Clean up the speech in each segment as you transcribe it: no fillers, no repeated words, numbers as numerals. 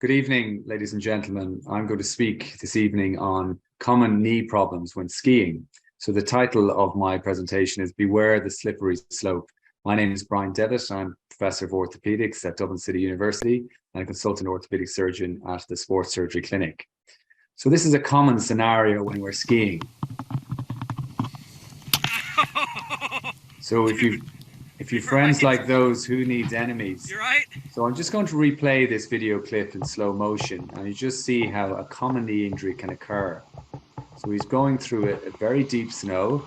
Good evening, ladies and gentlemen. I'm going to speak this evening on common knee problems when skiing. So the title of my presentation is Beware the Slippery Slope. My name is Brian Devitt. I'm Professor of Orthopaedics at Dublin City University and a consultant orthopaedic surgeon at the Sports Surgery Clinic. So this is a common scenario when we're skiing. So if you've friends like those, who needs enemies? You're right. So I'm just going to replay this video clip in slow motion, and you just see how a common knee injury can occur. So he's going through a very deep snow,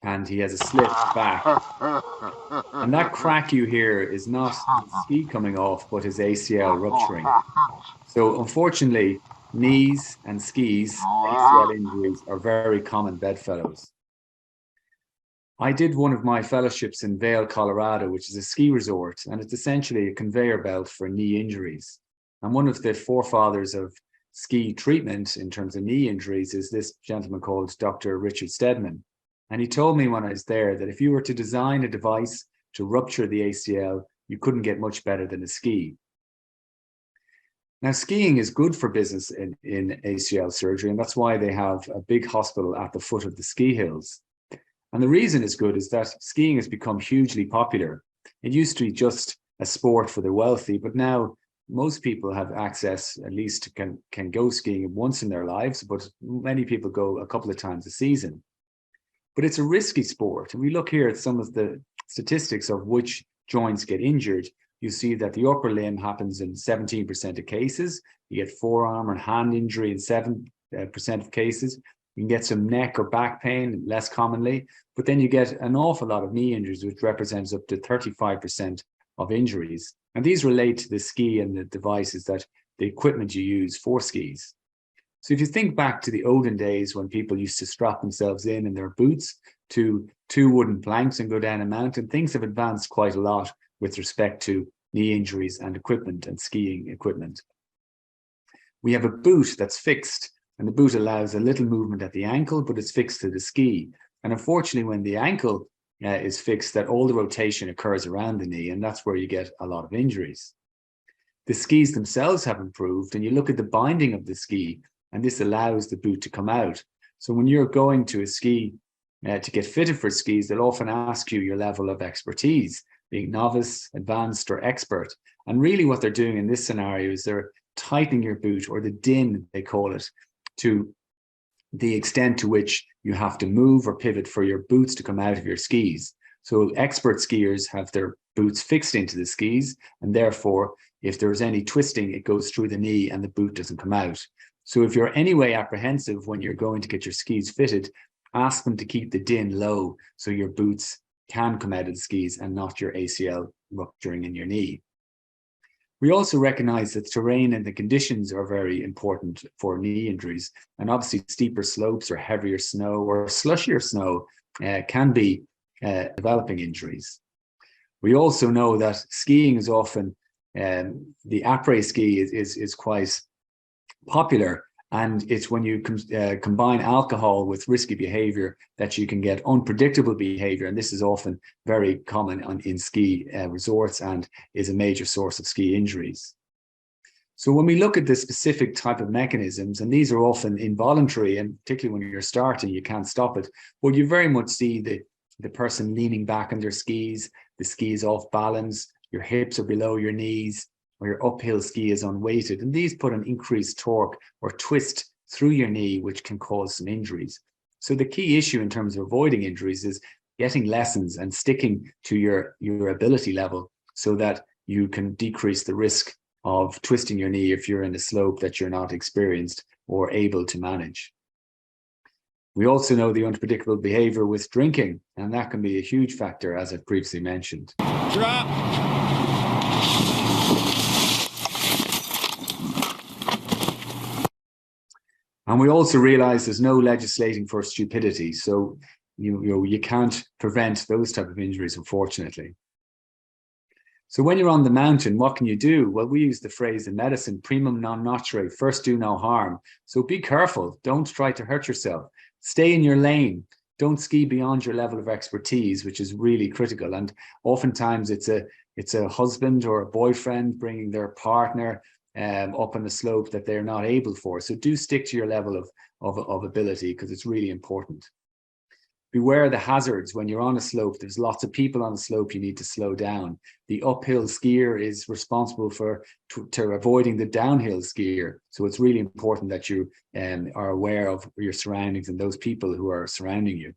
and he has a slip back. And that crack you hear is not the ski coming off, but his ACL rupturing. So unfortunately, knees and skis, ACL injuries, are very common bedfellows. I did one of my fellowships in Vail, Colorado, which is a ski resort, and it's essentially a conveyor belt for knee injuries. And one of the forefathers of ski treatment in terms of knee injuries is this gentleman called Dr. Richard Stedman. And he told me when I was there that if you were to design a device to rupture the ACL, you couldn't get much better than a ski. Now, skiing is good for business in ACL surgery, and that's why they have a big hospital at the foot of the ski hills. And the reason it's good is that skiing has become hugely popular. It used to be just a sport for the wealthy, but now most people have access, at least can go skiing once in their lives, but many people go a couple of times a season. But it's a risky sport. And we look here at some of the statistics of which joints get injured. You see that the upper limb happens in 17% of cases. You get forearm and hand injury in 7% of cases. You can get some neck or back pain, less commonly, but then you get an awful lot of knee injuries, which represents up to 35% of injuries. And these relate to the ski and the devices that the equipment you use for skis. So if you think back to the olden days when people used to strap themselves in their boots to 2 wooden planks and go down a mountain, things have advanced quite a lot with respect to knee injuries and equipment and skiing equipment. We have a boot that's fixed, and the boot allows a little movement at the ankle, but it's fixed to the ski. And unfortunately, when the ankle is fixed, that all the rotation occurs around the knee, and that's where you get a lot of injuries. The skis themselves have improved, and you look at the binding of the ski, and this allows the boot to come out. So when you're going to a ski to get fitted for skis, they'll often ask you your level of expertise, being novice, advanced, or expert. And really what they're doing in this scenario is they're tightening your boot, or the din, they call it, to the extent to which you have to move or pivot for your boots to come out of your skis. So expert skiers have their boots fixed into the skis, and therefore, if there's any twisting, it goes through the knee and the boot doesn't come out. So if you're anyway apprehensive when you're going to get your skis fitted, ask them to keep the din low so your boots can come out of the skis and not your ACL rupturing in your knee. We also recognize that terrain and the conditions are very important for knee injuries. And obviously steeper slopes or heavier snow or slushier snow can be developing injuries. We also know that skiing is often, the après ski is quite popular. And it's when you combine alcohol with risky behavior that you can get unpredictable behavior. And this is often very common in ski resorts and is a major source of ski injuries. So when we look at the specific type of mechanisms, and these are often involuntary, and particularly when you're starting, you can't stop it, but you very much see the person leaning back on their skis, the skis off balance, your hips are below your knees, or your uphill ski is unweighted, and these put an increased torque or twist through your knee, which can cause some injuries. So the key issue in terms of avoiding injuries is getting lessons and sticking to your ability level so that you can decrease the risk of twisting your knee if you're in a slope that you're not experienced or able to manage. We also know the unpredictable behavior with drinking, and that can be a huge factor, as I've previously mentioned. Drop. And we also realize there's no legislating for stupidity. So you can't prevent those type of injuries, unfortunately. So when you're on the mountain, what can you do? Well, we use the phrase in medicine, primum non nocere, first do no harm. So be careful. Don't try to hurt yourself. Stay in your lane. Don't ski beyond your level of expertise, which is really critical. And oftentimes it's a husband or a boyfriend bringing their partner up on the slope that they're not able for. So do stick to your level of ability, because it's really important. Beware the hazards when you're on a slope. There's lots of people on the slope. You need to slow down. The uphill skier is responsible for avoiding the downhill skier. So it's really important that you are aware of your surroundings and those people who are surrounding you.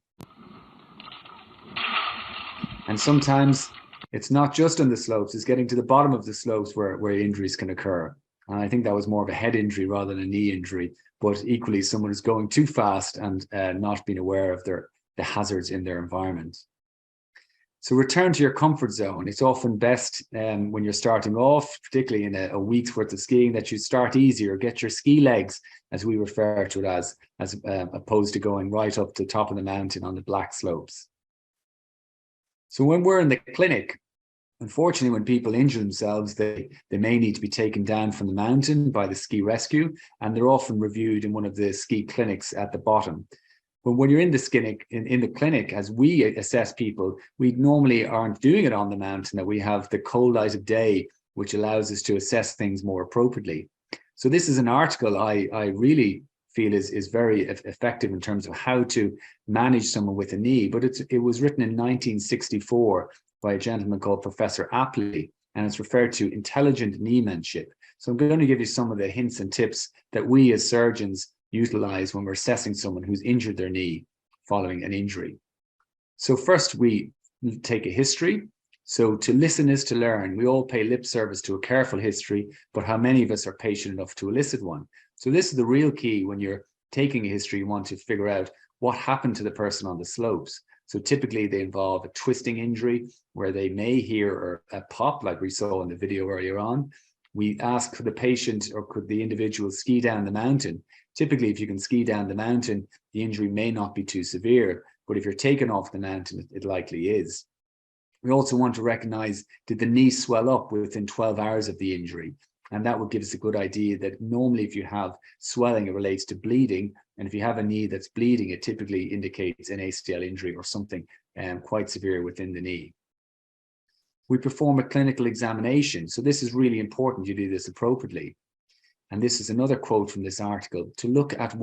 And sometimes it's not just on the slopes, it's getting to the bottom of the slopes where injuries can occur. And I think that was more of a head injury rather than a knee injury, but equally someone is going too fast and not being aware of the hazards in their environment. So return to your comfort zone. It's often best when you're starting off, particularly in a week's worth of skiing, that you start easier, get your ski legs, as we refer to it as opposed to going right up to the top of the mountain on the black slopes. So when we're in the clinic, unfortunately, when people injure themselves, they may need to be taken down from the mountain by the ski rescue, and they're often reviewed in one of the ski clinics at the bottom. But when you're in the clinic, as we assess people, we normally aren't doing it on the mountain, that we have the cold light of day, which allows us to assess things more appropriately. So this is an article I really feel is very effective in terms of how to manage someone with a knee, but it was written in 1964 by a gentleman called Professor Apley, and it's referred to intelligent kneemanship. So I'm going to give you some of the hints and tips that we as surgeons utilize when we're assessing someone who's injured their knee following an injury. So first, we take a history. So to listen is to learn. We all pay lip service to a careful history, but how many of us are patient enough to elicit one? So this is the real key. When you're taking a history, you want to figure out what happened to the person on the slopes. So typically they involve a twisting injury where they may hear a pop, like we saw in the video earlier on. We ask for the patient, or could the individual ski down the mountain? Typically, if you can ski down the mountain, the injury may not be too severe, but if you're taken off the mountain, it likely is. We also want to recognize, did the knee swell up within 12 hours of the injury? And that would give us a good idea that normally if you have swelling, it relates to bleeding. And if you have a knee that's bleeding, it typically indicates an ACL injury or something quite severe within the knee. We perform a clinical examination. So this is really important you do this appropriately. And this is another quote from this article: to look at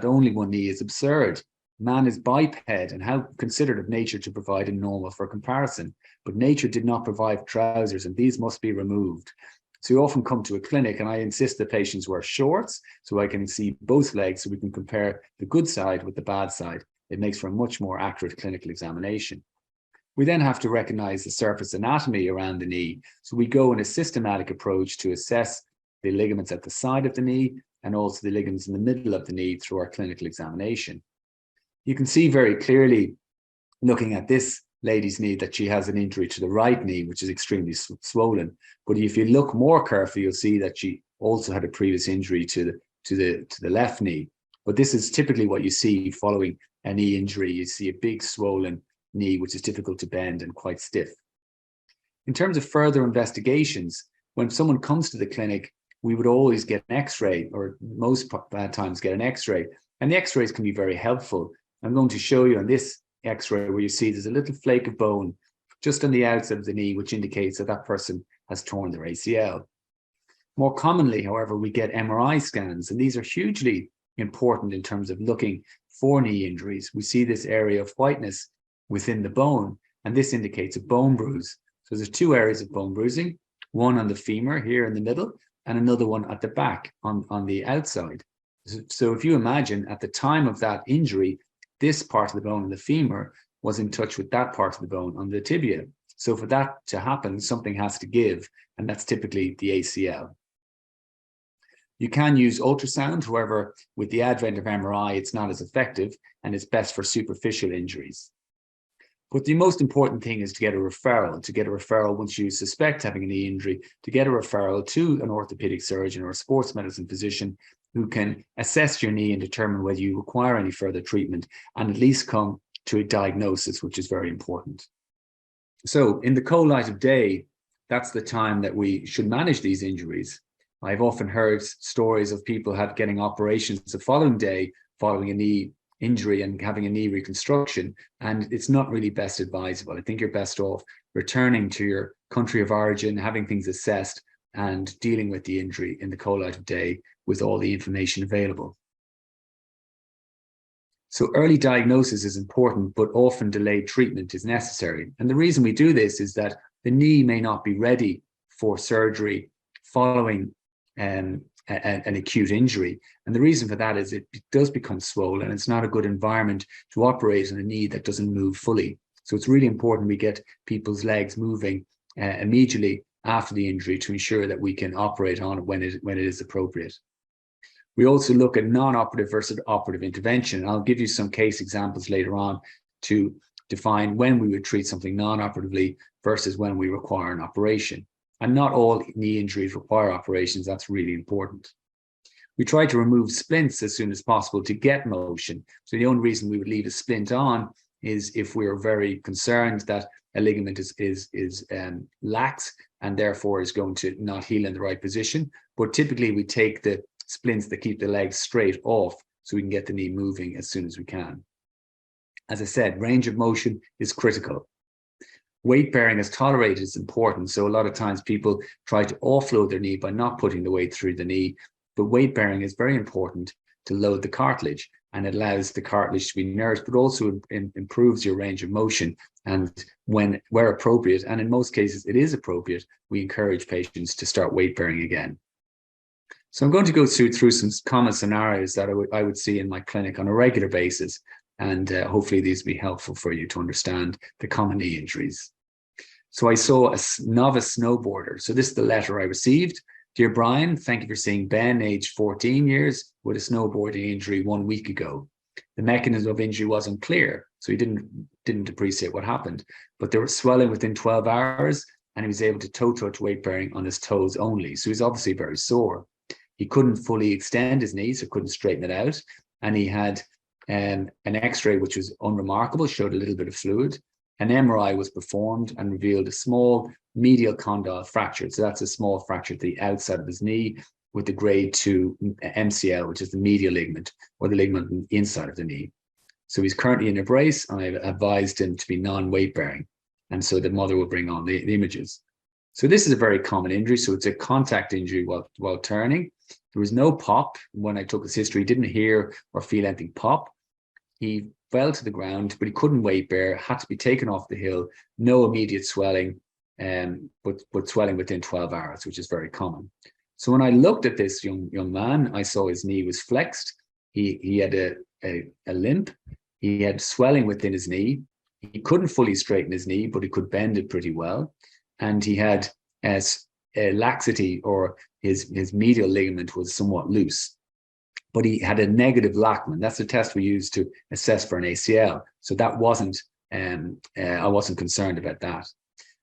only one knee is absurd. Man is biped, and how considerate of nature to provide a normal for comparison. But nature did not provide trousers, and these must be removed. So you often come to a clinic, and I insist the patients wear shorts so I can see both legs, so we can compare the good side with the bad side. It makes for a much more accurate clinical examination. We then have to recognize the surface anatomy around the knee. So we go in a systematic approach to assess the ligaments at the side of the knee and also the ligaments in the middle of the knee through our clinical examination. You can see very clearly, looking at this lady's knee, that she has an injury to the right knee, which is extremely swollen. But if you look more carefully, you'll see that she also had a previous injury to the left knee. But this is typically what you see following a knee injury. You see a big swollen knee, which is difficult to bend and quite stiff. In terms of further investigations, when someone comes to the clinic, we would always get an x-ray, or most times get an x-ray. And the x-rays can be very helpful. I'm going to show you on this x-ray where you see there's a little flake of bone just on the outside of the knee, which indicates that that person has torn their ACL. More commonly, however, we get MRI scans, and these are hugely important in terms of looking for knee injuries. We see this area of whiteness within the bone, and this indicates a bone bruise. So there's two areas of bone bruising, one on the femur here in the middle, and another one at the back on the outside. So if you imagine at the time of that injury, this part of the bone in the femur was in touch with that part of the bone on the tibia. So for that to happen, something has to give, and that's typically the ACL. You can use ultrasound, however, with the advent of MRI, it's not as effective, and it's best for superficial injuries. But the most important thing is to get a referral once you suspect having a knee injury, to get a referral to an orthopedic surgeon or a sports medicine physician who can assess your knee and determine whether you require any further treatment, and at least come to a diagnosis, which is very important. So in the cold light of day, that's the time that we should manage these injuries. I've often heard stories of people getting operations the following day following a knee injury and having a knee reconstruction, and it's not really best advisable. I think you're best off returning to your country of origin, having things assessed, and dealing with the injury in the cold light of day with all the information available. So early diagnosis is important, but often delayed treatment is necessary. And the reason we do this is that the knee may not be ready for surgery following an acute injury. And the reason for that is it does become swollen. It's not a good environment to operate on a knee that doesn't move fully. So it's really important we get people's legs moving immediately after the injury to ensure that we can operate on it when it is appropriate. We also look at non-operative versus operative intervention. And I'll give you some case examples later on to define when we would treat something non-operatively versus when we require an operation. And not all knee injuries require operations. That's really important. We try to remove splints as soon as possible to get motion. So the only reason we would leave a splint on is if we're very concerned that a ligament is lax and therefore is going to not heal in the right position. But typically we take the splints that keep the legs straight off so we can get the knee moving as soon as we can. As I said, range of motion is critical. Weight bearing as tolerated is important. So a lot of times people try to offload their knee by not putting the weight through the knee, but weight bearing is very important to load the cartilage, and it allows the cartilage to be nourished, but also improves your range of motion. And where appropriate, and in most cases it is appropriate, we encourage patients to start weight bearing again. So I'm going to go through some common scenarios that I would see in my clinic on a regular basis. And hopefully these will be helpful for you to understand the common knee injuries. So I saw a novice snowboarder. So this is the letter I received. Dear Brian, thank you for seeing Ben, age 14 years, with a snowboarding injury 1 week ago. The mechanism of injury was unclear, so he didn't appreciate what happened. But there was swelling within 12 hours, and he was able to toe touch weight bearing on his toes only. So he's obviously very sore. He couldn't fully extend his knee, so couldn't straighten it out. And he had an X-ray, which was unremarkable, showed a little bit of fluid. An MRI was performed and revealed a small medial condyle fracture. So that's a small fracture to the outside of his knee with the grade 2 MCL, which is the medial ligament or the ligament on the inside of the knee. So he's currently in a brace, and I've advised him to be non-weight bearing. And so the mother will bring on the images. So this is a very common injury. So it's a contact injury while turning. There was no pop. When I took his history, he didn't hear or feel anything pop. He fell to the ground, but he couldn't weight bear, had to be taken off the hill, no immediate swelling, but swelling within 12 hours, which is very common. So when I looked at this young man, I saw his knee was flexed. He had a limp. He had swelling within his knee. He couldn't fully straighten his knee, but he could bend it pretty well. And he had a laxity, or his medial ligament was somewhat loose. But he had a negative Lachman. That's the test we use to assess for an ACL. So that wasn't, I wasn't concerned about that.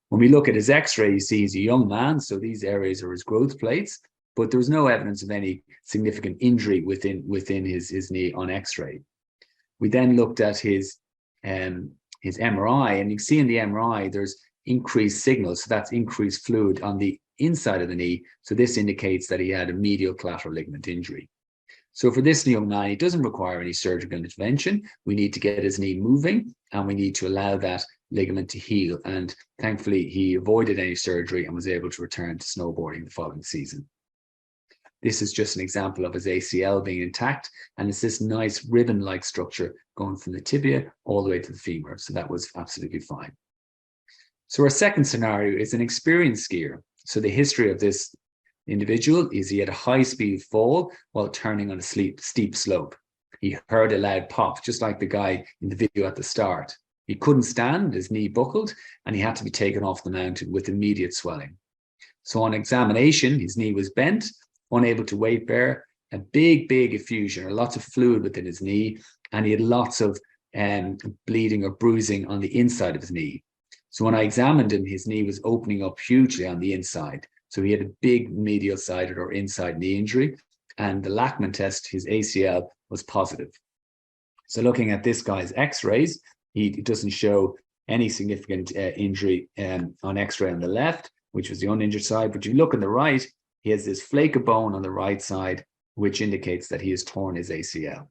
When we look at his X-ray, you see he's a young man. So these areas are his growth plates, but there was no evidence of any significant injury within his knee on X-ray. We then looked at his MRI, and you can see in the MRI, there's increased signal. So that's increased fluid on the inside of the knee. So this indicates that he had a medial collateral ligament injury. So for this young man, he doesn't require any surgical intervention. We need to get his knee moving, and we need to allow that ligament to heal. And thankfully, he avoided any surgery and was able to return to snowboarding the following season. This is just an example of his ACL being intact, and it's this nice ribbon-like structure going from the tibia all the way to the femur. So that was absolutely fine. So our second scenario is an experienced skier. So the history of this individual is he had a high-speed fall while turning on a steep slope. He heard a loud pop, just like the guy in the video at the start. He couldn't stand, his knee buckled, and he had to be taken off the mountain with immediate swelling. So on examination, his knee was bent, unable to weight bear, a big effusion, or lots of fluid within his knee, and he had lots of bleeding or bruising on the inside of his knee. So when I examined him, his knee was opening up hugely on the inside. So he had a big medial sided or inside knee injury, and the Lachman test, his ACL, was positive. So looking at this guy's X-rays, he doesn't show any significant injury on X-ray on the left, which was the uninjured side. But you look on the right, he has this flake of bone on the right side, which indicates that he has torn his ACL.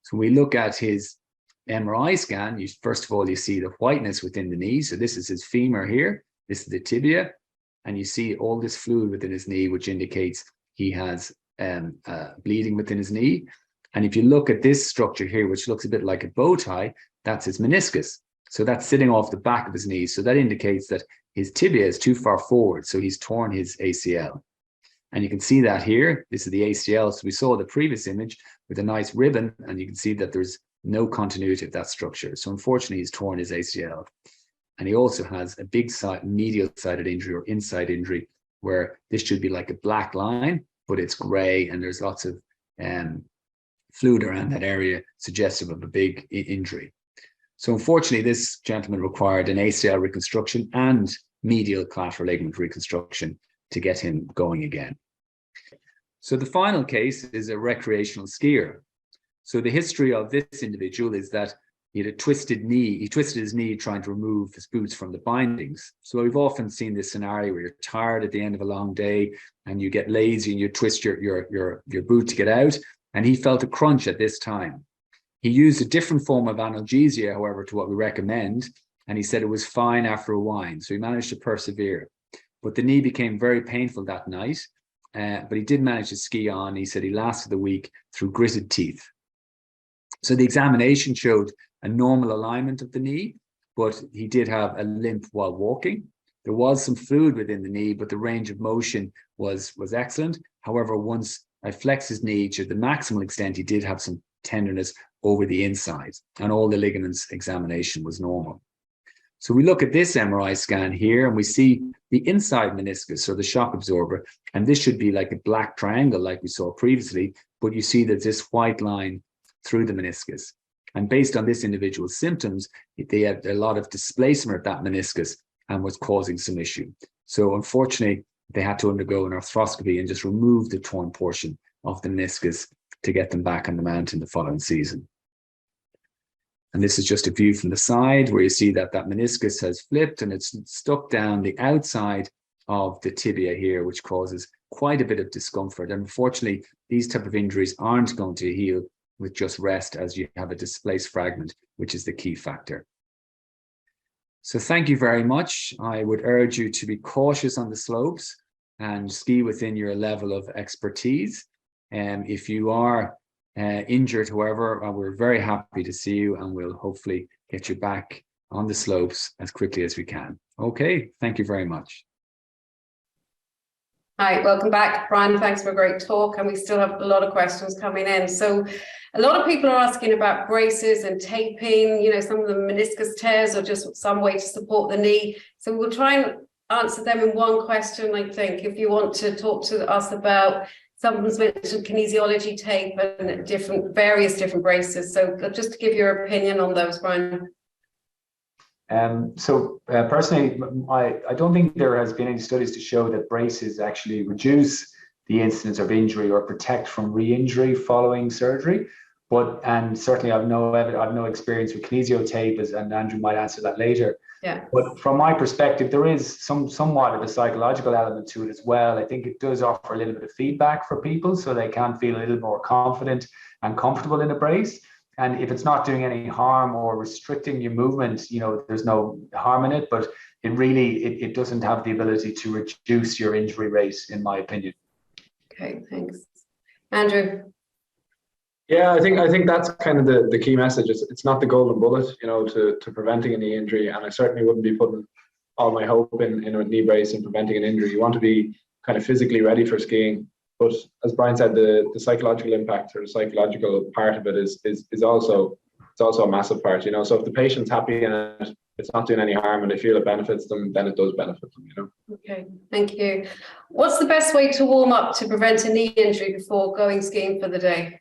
So we look at his MRI scan. First of all, you see the whiteness within the knee. So this is his femur here. This is the tibia. and you see all this fluid within his knee, which indicates he has bleeding within his knee. And if you look at this structure here, which looks a bit like a bow tie, that's his meniscus. So that's sitting off the back of his knee. So that indicates that his tibia is too far forward. So he's torn his ACL. And you can see that here. This is the ACL. So we saw the previous image with a nice ribbon, and you can see that there's no continuity of that structure. So unfortunately, he's torn his ACL. And he also has a big medial sided injury or inside injury, where this should be like a black line, but it's gray, and there's lots of fluid around that area suggestive of a big injury. So unfortunately, this gentleman required an ACL reconstruction and medial collateral ligament reconstruction to get him going again. So the final case is a recreational skier. So the history of this individual is that he had a twisted knee. He twisted his knee trying to remove his boots from the bindings. So we've often seen this scenario where you're tired at the end of a long day and you get lazy and you twist your boot to get out. And he felt a crunch at this time. He used a different form of analgesia, however, to what we recommend. And he said it was fine after a while. So he managed to persevere. But the knee became very painful that night. But he did manage to ski on. He said he lasted the week through gritted teeth. So the examination showed a normal alignment of the knee, but he did have a limp while walking. There was some fluid within the knee, but the range of motion was excellent. However, once I flexed his knee to the maximal extent, he did have some tenderness over the inside, and all the ligaments examination was normal. So we look at this MRI scan here, and we see the inside meniscus, or the shock absorber, and this should be like a black triangle like we saw previously, but you see that this white line through the meniscus. And based on this individual's symptoms, they had a lot of displacement of that meniscus and was causing some issue. So unfortunately, they had to undergo an arthroscopy and just remove the torn portion of the meniscus to get them back on the mountain the following season. And this is just a view from the side where you see that that meniscus has flipped and it's stuck down the outside of the tibia here, which causes quite a bit of discomfort. And unfortunately, these type of injuries aren't going to heal with just rest, as you have a displaced fragment, which is the key factor. So thank you very much. I would urge you to be cautious on the slopes and ski within your level of expertise. And if you are injured, however, we're very happy to see you, and we'll hopefully get you back on the slopes as quickly as we can. Okay, thank you very much. Hi, welcome back, Brian. Thanks for a great talk, and we still have a lot of questions coming in. So a lot of people are asking about braces and taping, you know, some of the meniscus tears or just some way to support the knee. So we'll try and answer them in one question, I think. If you want to talk to us about, someone's mentioned kinesiology tape and various different braces. So just to give your opinion on those, Brian. Personally, I don't think there has been any studies to show that braces actually reduce the incidence of injury or protect from re-injury following surgery. And certainly I've no experience with kinesio tape, and Andrew might answer that later. Yeah. But from my perspective, there is somewhat of a psychological element to it as well. I think it does offer a little bit of feedback for people so they can feel a little more confident and comfortable in a brace. And if it's not doing any harm or restricting your movement, you know, there's no harm in it, but it doesn't have the ability to reduce your injury rate, in my opinion. Okay, thanks. Andrew? Yeah, I think that's kind of the key message. It's not the golden bullet, you know, to preventing a knee injury. And I certainly wouldn't be putting all my hope in a knee brace and preventing an injury. You want to be kind of physically ready for skiing. But as Brian said, the psychological impact or the psychological part of it is also a massive part, you know. So if the patient's happy and it's not doing any harm and they feel it benefits them, then it does benefit them, you know. Okay, thank you. What's the best way to warm up to prevent a knee injury before going skiing for the day?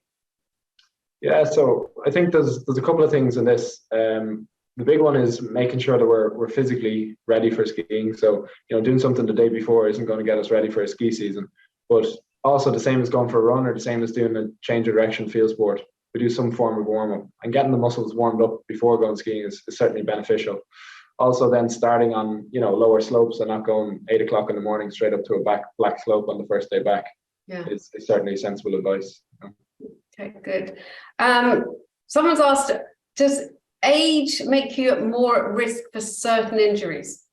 Yeah, so I think there's a couple of things in this. The big one is making sure that we're physically ready for skiing. So, you know, doing something the day before isn't going to get us ready for a ski season. But also the same as going for a run or the same as doing a change of direction field sport. We do some form of warm-up, and getting the muscles warmed up before going skiing is certainly beneficial. Also then starting on, you know, lower slopes and not going 8 o'clock in the morning straight up to a black slope on the first day back is certainly sensible advice. Okay, good. Someone's asked, does age make you more at risk for certain injuries?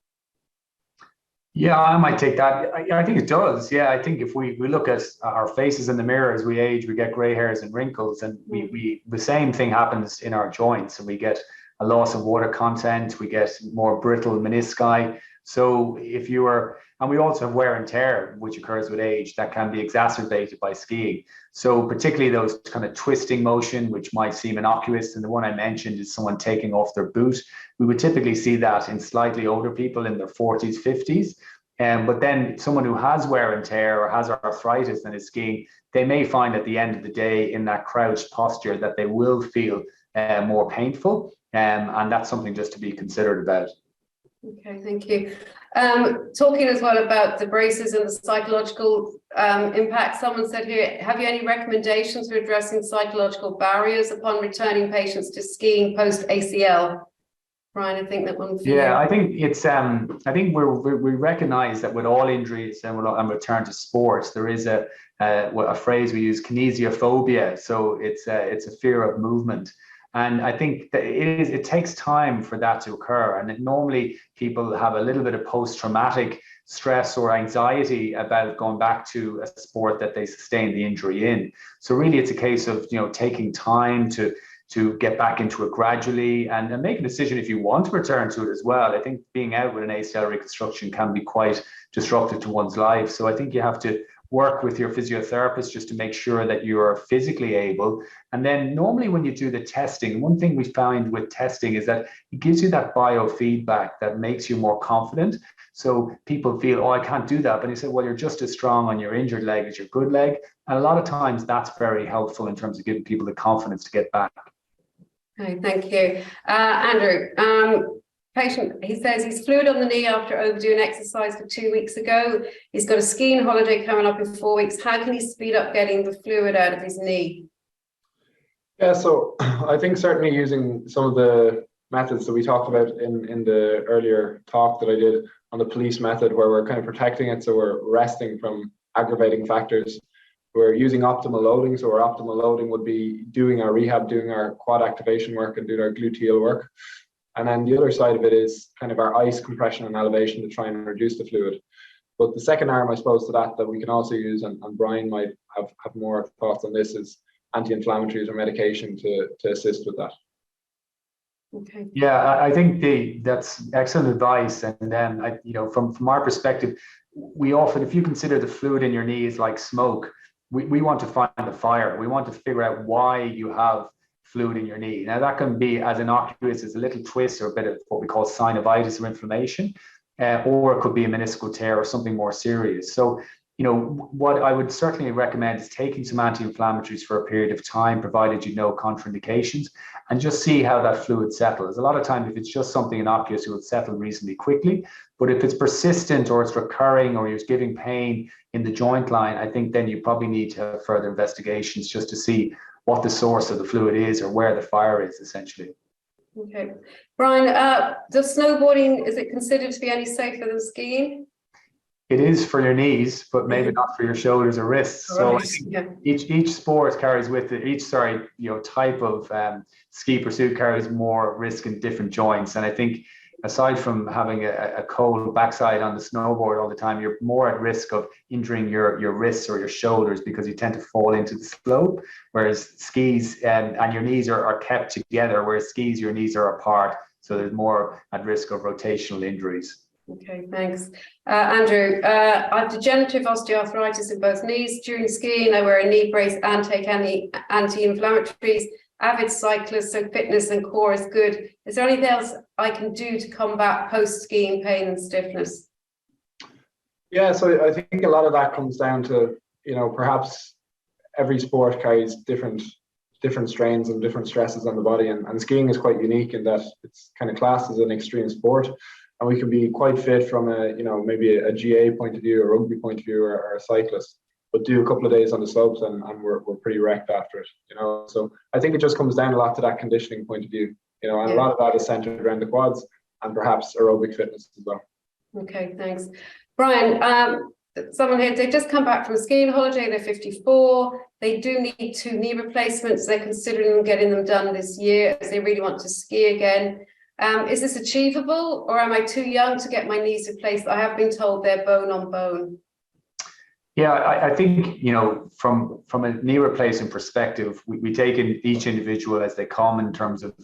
Yeah, I might take that. I think it does. Yeah, I think if we look at our faces in the mirror as we age, we get gray hairs and wrinkles, and we the same thing happens in our joints, and we get a loss of water content, we get more brittle menisci. So if you are, and we also have wear and tear, which occurs with age, that can be exacerbated by skiing. So particularly those kind of twisting motion, which might seem innocuous, and the one I mentioned is someone taking off their boot. We would typically see that in slightly older people in their 40s, 50s. But then someone who has wear and tear or has arthritis and is skiing, they may find at the end of the day in that crouched posture that they will feel more painful. And that's something just to be considered about. Okay, thank you. Talking as well about the braces and the psychological impact, someone said here, have you any recommendations for addressing psychological barriers upon returning patients to skiing post ACL? Brian, I think that one for you. I think it's I think we recognize that with all injuries and return to sports, there is a phrase we use, kinesiophobia. So it's a fear of movement. And I think that it takes time for that to occur. And normally people have a little bit of post-traumatic stress or anxiety about going back to a sport that they sustained the injury in. So really it's a case of, taking time to get back into it gradually and make a decision if you want to return to it as well. I think being out with an ACL reconstruction can be quite disruptive to one's life. So I think you have to work with your physiotherapist just to make sure that you are physically able. And then normally when you do the testing, one thing we find with testing is that it gives you that biofeedback that makes you more confident. So people feel, oh, I can't do that. But you say, well, you're just as strong on your injured leg as your good leg. And a lot of times that's very helpful in terms of giving people the confidence to get back. Okay, thank you. Andrew, patient, he says he's fluid on the knee after overdoing exercise for 2 weeks ago. He's got a skiing holiday coming up in 4 weeks. How can he speed up getting the fluid out of his knee? Yeah, so I think certainly using some of the methods that we talked about in the earlier talk that I did on the police method, where we're kind of protecting it, so we're resting from aggravating factors. We're using optimal loading, so our optimal loading would be doing our rehab, doing our quad activation work and doing our gluteal work. And then the other side of it is kind of our ice compression and elevation to try and reduce the fluid. But the second arm, I suppose, to that we can also use, and Brian might have more thoughts on this, is anti-inflammatories or medication to assist with that. Okay. Yeah, I think that's excellent advice. And then, from our perspective, we often, if you consider the fluid in your knee is like smoke, we want to find the fire. We want to figure out why you have fluid in your knee. Now that can be as innocuous as a little twist or a bit of what we call synovitis or inflammation, or it could be a meniscal tear or something more serious. So, what I would certainly recommend is taking some anti-inflammatories for a period of time, provided you know contraindications, and just see how that fluid settles. A lot of times, if it's just something innocuous, it will settle reasonably quickly. But if it's persistent or it's recurring or you're giving pain in the joint line, I think then you probably need to have further investigations just to see what the source of the fluid is or where the fire is, essentially. Okay. Brian, does snowboarding, is it considered to be any safer than skiing? It is for your knees, but maybe not for your shoulders or wrists. So each sport carries with it, type of ski pursuit carries more risk in different joints. And I think aside from having a cold backside on the snowboard all the time, you're more at risk of injuring your wrists or your shoulders because you tend to fall into the slope, whereas skis and your knees are kept together, whereas skis, your knees are apart. So there's more at risk of rotational injuries. Okay, thanks. Andrew, I have degenerative osteoarthritis in both knees. During skiing, I wear a knee brace and take any anti-inflammatories. Avid cyclist, so fitness and core is good. Is there anything else I can do to combat post-skiing pain and stiffness? Yeah, so I think a lot of that comes down to, perhaps every sport carries different strains and different stresses on the body, and skiing is quite unique in that it's kind of classed as an extreme sport. And we can be quite fit from maybe a GA point of view, a rugby point of view, or a cyclist, but do a couple of days on the slopes and we're pretty wrecked after it, So I think it just comes down a lot to that conditioning point of view, and a lot of that is centered around the quads and perhaps aerobic fitness as well. Okay, thanks. Brian, someone here, they've just come back from a skiing holiday, they're 54, they do need 2 knee replacements, they're considering getting them done this year as they really want to ski again. Is this achievable, or am I too young to get my knees replaced? I have been told they're bone on bone. Yeah, I think, you know, from a knee replacement perspective, we take in each individual as they come in terms of,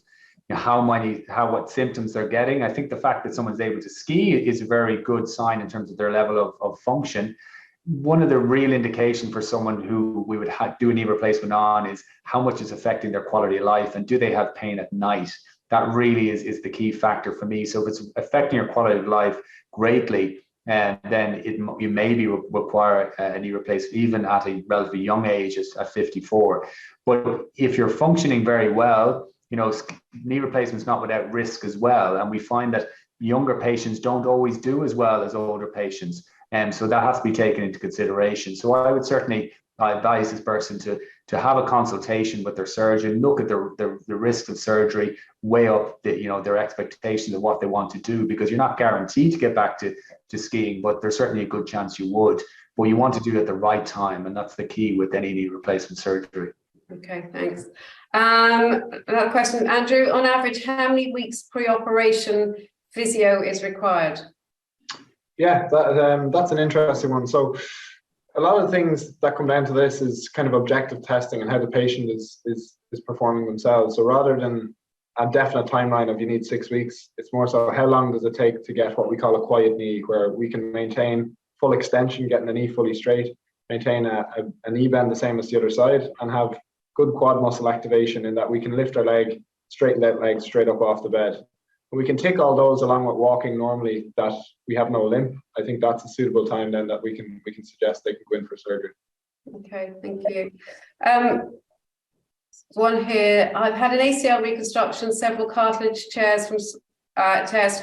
you know, what symptoms they're getting. I think the fact that someone's able to ski is a very good sign in terms of their level of function. One of the real indications for someone who we would do a knee replacement on is how much it's affecting their quality of life, and do they have pain at night? That really is the key factor for me. So if it's affecting your quality of life greatly, and then you maybe require a knee replacement even at a relatively young age, at 54. But if you're functioning very well, you know, knee replacement is not without risk as well. And we find that younger patients don't always do as well as older patients. And so that has to be taken into consideration. So I would certainly advise this person to have a consultation with their surgeon, look at the risks of surgery, weigh up their expectations of what they want to do, because you're not guaranteed to get back to skiing, but there's certainly a good chance you would. But you want to do it at the right time, and that's the key with any knee replacement surgery. Okay, thanks. Another question, Andrew. On average, how many weeks pre-operation physio is required? Yeah, that's an interesting one. So a lot of the things that come down to this is kind of objective testing and how the patient is performing themselves. So rather than a definite timeline of you need 6 weeks, it's more so how long does it take to get what we call a quiet knee, where we can maintain full extension, getting the knee fully straight, maintain a knee bend the same as the other side, and have good quad muscle activation in that we can lift our leg, straighten that leg straight up off the bed. And we can tick all those along with walking normally, that we have no limp. I think that's a suitable time then that we can suggest they can go in for surgery. Okay, thank you. One here. I've had an ACL reconstruction, several cartilage tears from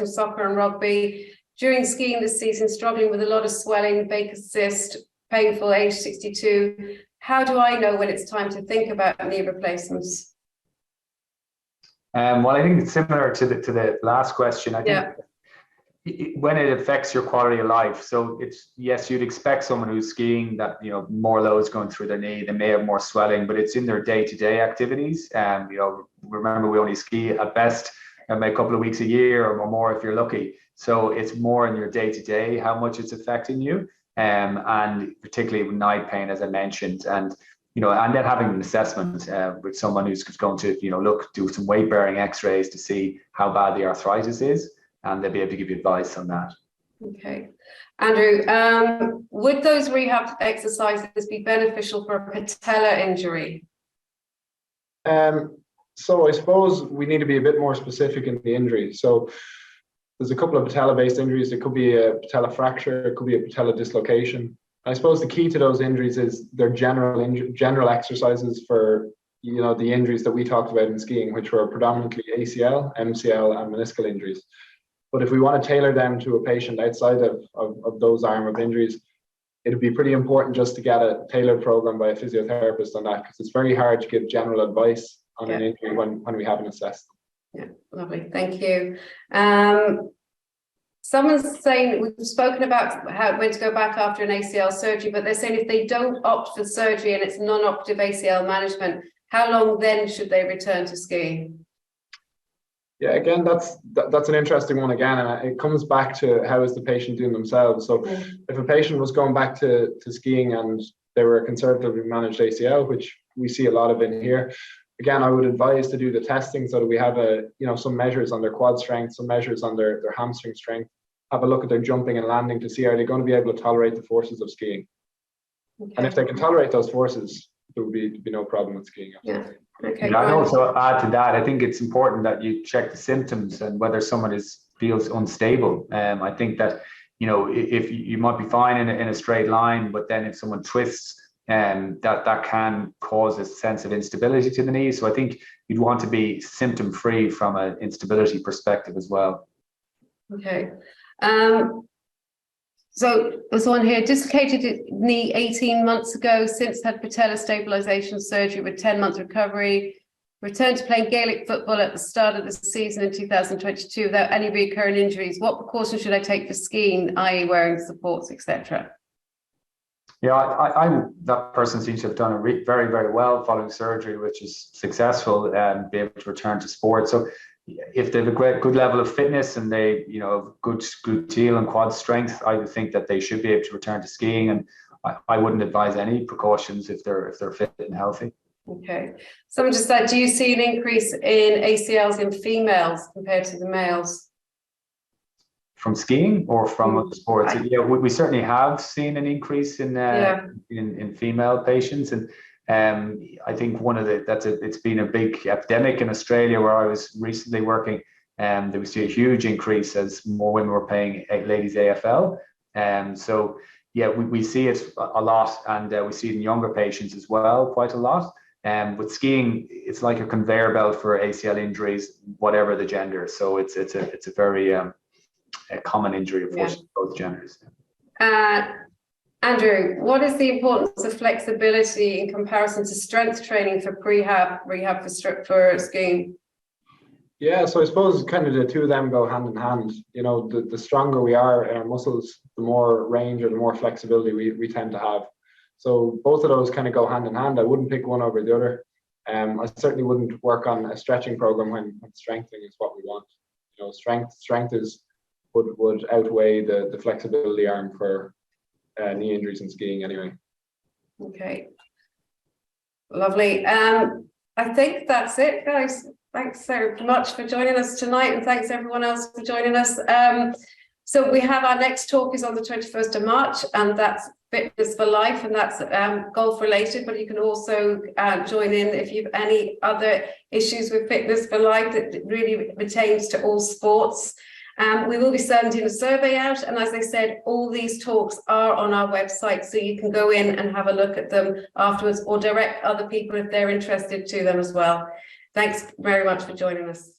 soccer and rugby. During skiing this season, struggling with a lot of swelling, Baker's cyst, painful, age 62. How do I know when it's time to think about knee replacements? Well, I think it's similar to the last question. I think when it affects your quality of life. So it's, yes, you'd expect someone who's skiing that, you know, more loads going through their knee, they may have more swelling, but it's in their day-to-day activities. You know, remember, we only ski at best a couple of weeks a year or more if you're lucky. So it's more in your day-to-day how much it's affecting you, and particularly with night pain, as I mentioned, and you know, and then having an assessment with someone who's going to, you know, do some weight-bearing X-rays to see how bad the arthritis is, and they'll be able to give you advice on that. Okay, Andrew, would those rehab exercises be beneficial for a patella injury? So I suppose we need to be a bit more specific in the injury. So there's a couple of patella-based injuries. It could be a patella fracture, it could be a patella dislocation. I suppose the key to those injuries is their general exercises for, you know, the injuries that we talked about in skiing, which were predominantly ACL, MCL, and meniscal injuries. But if we want to tailor them to a patient outside of those arm of injuries, it'd be pretty important just to get a tailored program by a physiotherapist on that, because it's very hard to give general advice on an injury when we haven't assessed them. Yeah, lovely, thank you. Someone's saying, we've spoken about when to go back after an ACL surgery, but they're saying if they don't opt for surgery and it's non-operative ACL management, how long then should they return to skiing? Yeah, again, that's an interesting one again, and it comes back to how is the patient doing themselves. So if a patient was going back to skiing and they were a conservatively managed ACL, which we see a lot of in here, again, I would advise to do the testing so that we have some measures on their quad strength, some measures on their hamstring strength, have a look at their jumping and landing to see are they going to be able to tolerate the forces of skiing. Okay. And if they can tolerate those forces, there would be no problem with skiing. Yeah. Okay. And I'd also add to that, I think it's important that you check the symptoms and whether someone feels unstable. I think that, you know, if you might be fine in a straight line, but then if someone twists, that can cause a sense of instability to the knee. So I think you'd want to be symptom-free from an instability perspective as well. Okay. So there's one here, dislocated knee 18 months ago, since had patella stabilization surgery with 10 months recovery, returned to playing Gaelic football at the start of the season in 2022 without any recurring injuries. What precautions should I take for skiing, i.e. wearing supports, etc.? Yeah, that person seems to have done very, very well following surgery, which is successful, and be able to return to sport. So if they have a good level of fitness and they, you know, good glute and quad strength, I would think that they should be able to return to skiing. And I wouldn't advise any precautions if they're fit and healthy. Okay. Someone just said, do you see an increase in ACLs in females compared to the males? From skiing or from other sports? Yeah, we certainly have seen an increase in female patients, and I think it's been a big epidemic in Australia where I was recently working, and there was a huge increase as more women were playing ladies AFL, so yeah, we see it a lot, and we see it in younger patients as well, quite a lot. With skiing, it's like a conveyor belt for ACL injuries, whatever the gender. So it's a very a common injury, unfortunately, both genders. Andrew, what is the importance of flexibility in comparison to strength training for rehab for skiing? Yeah, so I suppose kind of the two of them go hand in hand. You know, the stronger we are in our muscles, the more range or the more flexibility we tend to have. So both of those kind of go hand in hand. I wouldn't pick one over the other. I certainly wouldn't work on a stretching program when strengthening is what we want. You know, strength would outweigh the flexibility arm for knee injuries in skiing anyway. Okay, lovely. I think that's it, guys. Thanks so much for joining us tonight, and thanks everyone else for joining us. So we have our next talk is on the 21st of March, and that's Fitness for Life, and that's golf related, but you can also join in if you have any other issues with Fitness for Life that really pertains to all sports. We will be sending a survey out, and as I said, all these talks are on our website, so you can go in and have a look at them afterwards, or direct other people if they're interested to them as well. Thanks very much for joining us.